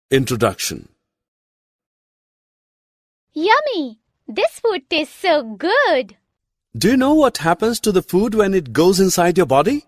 Introduction. Yummy! This food tastes so good. Do you know what happens to the food when it goes inside your body?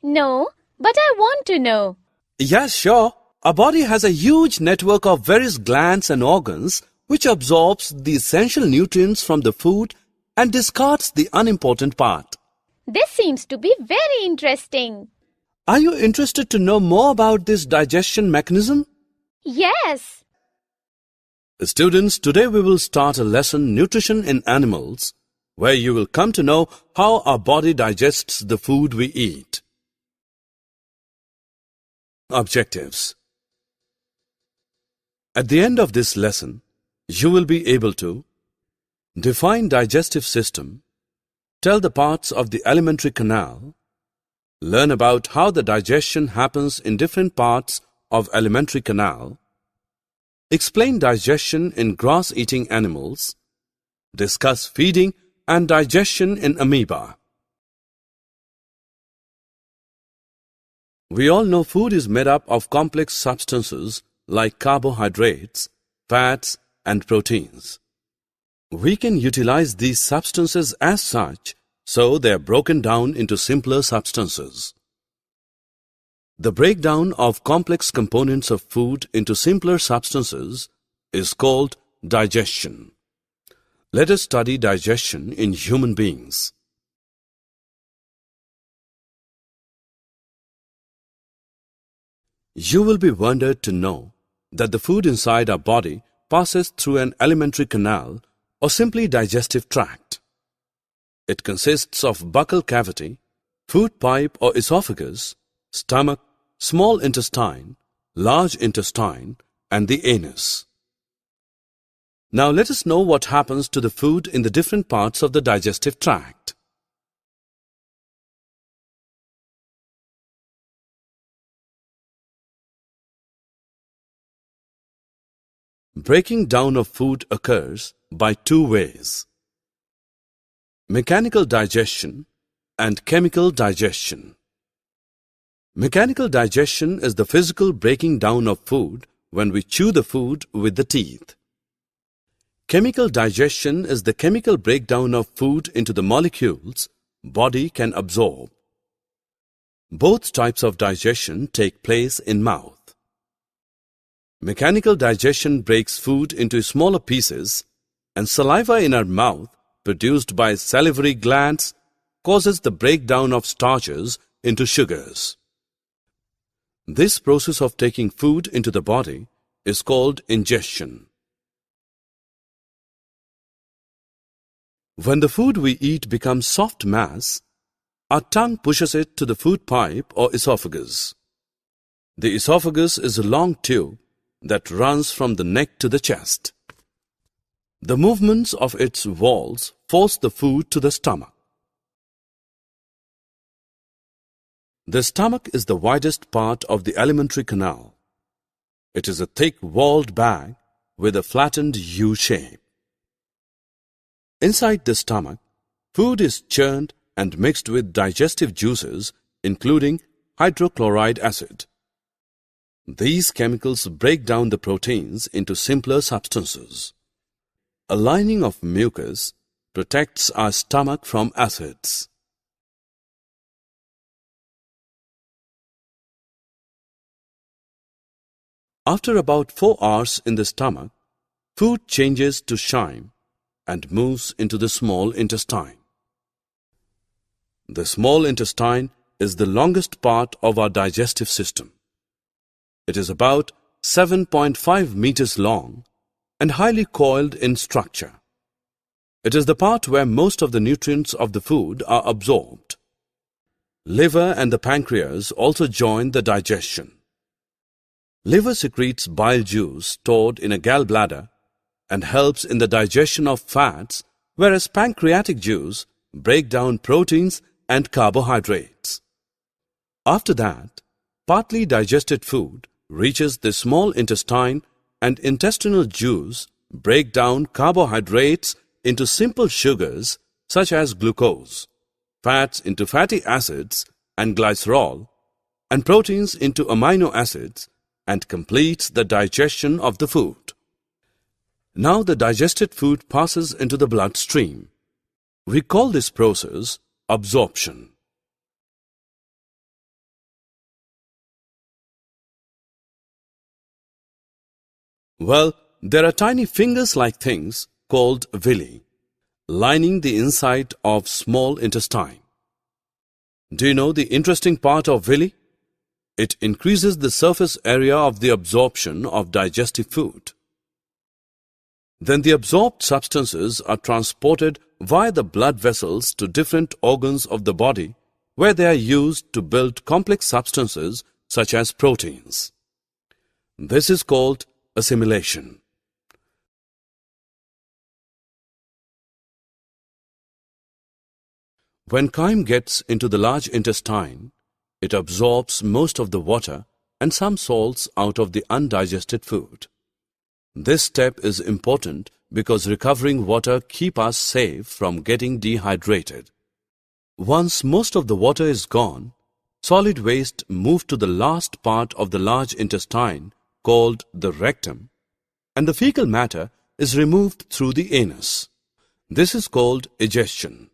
No, but I want to know. Yes, sure. Our body has a huge network of various glands and organs which absorbs the essential nutrients from the food and discards the unimportant part. This seems to be very interesting. Are you interested to know more about this digestion mechanism? Yes. Students, today we will start a lesson, Nutrition in Animals, where you will come to know how our body digests the food we eat. Objectives. At the end of this lesson, you will be able to define digestive system, tell the parts of the alimentary canal, learn about how the digestion happens in different parts of alimentary canal, explain digestion in grass-eating animals, discuss feeding and digestion in amoeba. We all know food is made up of complex substances like carbohydrates, fats, and proteins. We can utilize these substances as such, so they are broken down into simpler substances. The breakdown of complex components of food into simpler substances is called digestion. Let us study digestion in human beings. You will be wondered to know that the food inside our body passes through an alimentary canal or simply digestive tract. It consists of buccal cavity, food pipe or esophagus, stomach, small intestine, large intestine, and the anus. Now let us know what happens to the food in the different parts of the digestive tract. Breaking down of food occurs by two ways: mechanical digestion and chemical digestion. Mechanical digestion is the physical breaking down of food when we chew the food with the teeth. Chemical digestion is the chemical breakdown of food into the molecules body can absorb. Both types of digestion take place in mouth. Mechanical digestion breaks food into smaller pieces, and saliva in our mouth, produced by salivary glands, causes the breakdown of starches into sugars. This process of taking food into the body is called ingestion. When the food we eat becomes soft mass, our tongue pushes it to the food pipe or esophagus. The esophagus is a long tube that runs from the neck to the chest. The movements of its walls force the food to the stomach. The stomach is the widest part of the alimentary canal. It is a thick-walled bag with a flattened U shape. Inside the stomach, food is churned and mixed with digestive juices, including hydrochloric acid. These chemicals break down the proteins into simpler substances. A lining of mucus protects our stomach from acids. After about 4 hours in the stomach, food changes to chyme and moves into the small intestine. The small intestine is the longest part of our digestive system. It is about 7.5 meters long and highly coiled in structure. It is the part where most of the nutrients of the food are absorbed. Liver and the pancreas also join the digestion. Liver secretes bile juice stored in a gallbladder and helps in the digestion of fats, whereas pancreatic juice breaks down proteins and carbohydrates. After that, partly digested food reaches the small intestine, and intestinal juice break down carbohydrates into simple sugars such as glucose, fats into fatty acids and glycerol, and proteins into amino acids and completes the digestion of the food. Now the digested food passes into the bloodstream. We call this process absorption. Well, there are tiny fingers-like things called villi, lining the inside of small intestine. Do you know the interesting part of villi? It increases the surface area of the absorption of digestive food. Then the absorbed substances are transported via the blood vessels to different organs of the body, where they are used to build complex substances such as proteins. This is called assimilation. When chyme gets into the large intestine, it absorbs most of the water and some salts out of the undigested food. This step is important because recovering water keeps us safe from getting dehydrated. Once most of the water is gone, solid waste moves to the last part of the large intestine called the rectum, and the fecal matter is removed through the anus. This is called egestion.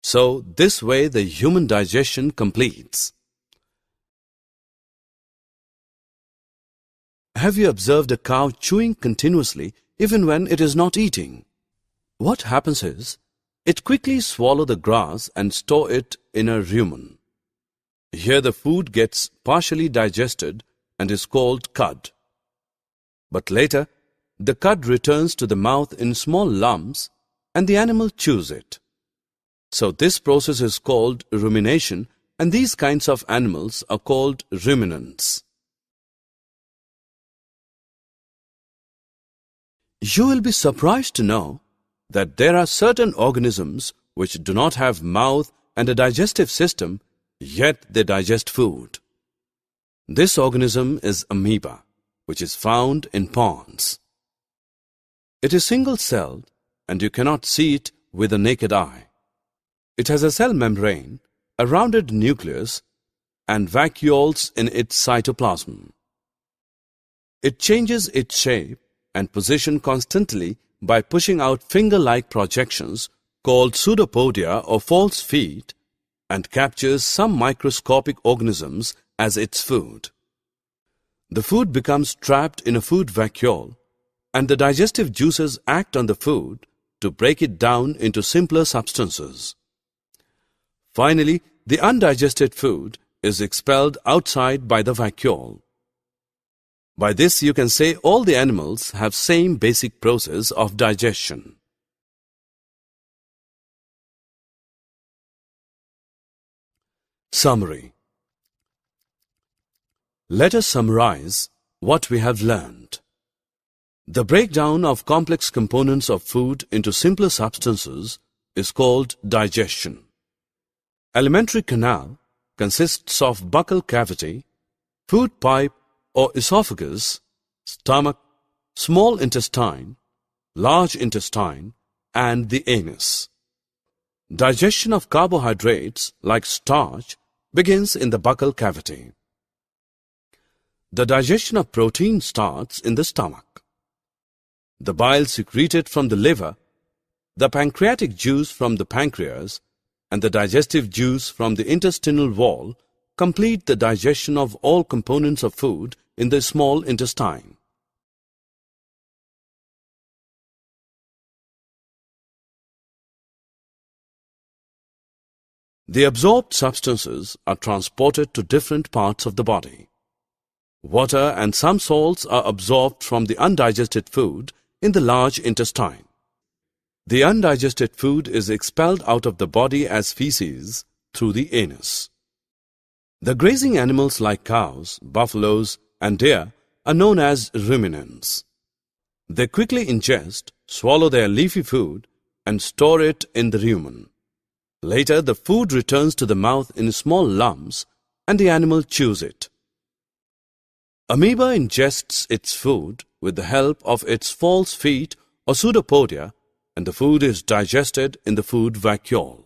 So, this way the human digestion completes. Have you observed a cow chewing continuously even when it is not eating? What happens is, it quickly swallows the grass and stores it in a rumen. Here the food gets partially digested and is called cud. But later, the cud returns to the mouth in small lumps and the animal chews it. So this process is called rumination, and these kinds of animals are called ruminants. You will be surprised to know that there are certain organisms which do not have mouth and a digestive system, yet they digest food. This organism is amoeba, which is found in ponds. It is single-celled and you cannot see it with the naked eye. It has a cell membrane, a rounded nucleus, and vacuoles in its cytoplasm. It changes its shape and position constantly by pushing out finger-like projections called pseudopodia or false feet, and captures some microscopic organisms as its food. The food becomes trapped in a food vacuole, and the digestive juices act on the food to break it down into simpler substances. Finally, the undigested food is expelled outside by the vacuole. By this you can say all the animals have same basic process of digestion. Summary. Let us summarize what we have learned. The breakdown of complex components of food into simpler substances is called digestion. Alimentary canal consists of buccal cavity, food pipe or esophagus, stomach, small intestine, large intestine, and the anus. Digestion of carbohydrates like starch begins in the buccal cavity. The digestion of protein starts in the stomach. The bile secreted from the liver, the pancreatic juice from the pancreas, and the digestive juice from the intestinal wall complete the digestion of all components of food in the small intestine. The absorbed substances are transported to different parts of the body. Water and some salts are absorbed from the undigested food in the large intestine. The undigested food is expelled out of the body as feces through the anus. The grazing animals like cows, buffaloes, and deer are known as ruminants. They quickly ingest, swallow their leafy food, and store it in the rumen. Later, the food returns to the mouth in small lumps, and the animal chews it. Amoeba ingests its food with the help of its false feet or pseudopodia, and the food is digested in the food vacuole.